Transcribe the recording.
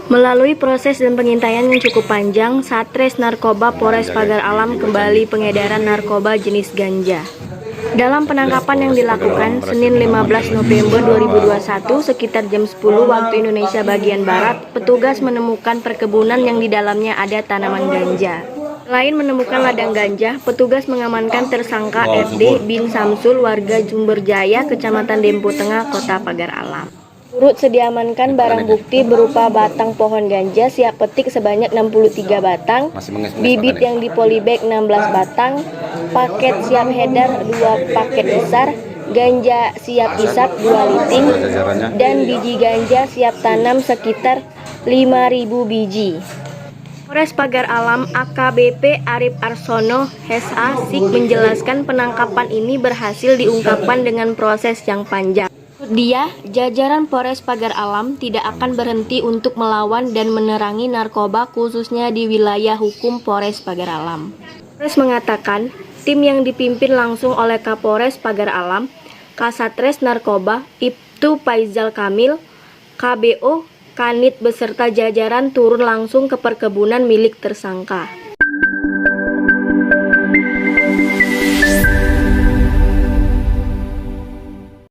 Melalui proses dan pengintaian yang cukup panjang, Satres Narkoba Polres Pagar Alam kembali pengedaran narkoba jenis ganja. Dalam penangkapan yang dilakukan Senin 15 November 2021 sekitar jam 10 waktu Indonesia bagian Barat, petugas menemukan perkebunan yang di dalamnya ada tanaman ganja. Selain menemukan ladang ganja, petugas mengamankan tersangka FD bin Samsul warga Jumberjaya, Kecamatan Dempo Tengah, Kota Pagar Alam. Turut diamankan barang bukti berupa batang pohon ganja siap petik sebanyak 63 batang, bibit yang di polybag 16 batang, paket siap hedar 2 paket besar, ganja siap isap 2 liting, dan biji ganja siap tanam sekitar 5.000 biji. Polres Pagar Alam AKBP Arif Arsono SASIK menjelaskan penangkapan ini berhasil diungkapkan dengan proses yang panjang. Dia, jajaran Polres Pagar Alam tidak akan berhenti untuk melawan dan menerangi narkoba khususnya di wilayah hukum Polres Pagar Alam. Polres mengatakan, tim yang dipimpin langsung oleh Kapolres Pagar Alam, Kasatres Narkoba, Ibtu Faizal Kamil, KBO, Kanit beserta jajaran turun langsung ke perkebunan milik tersangka.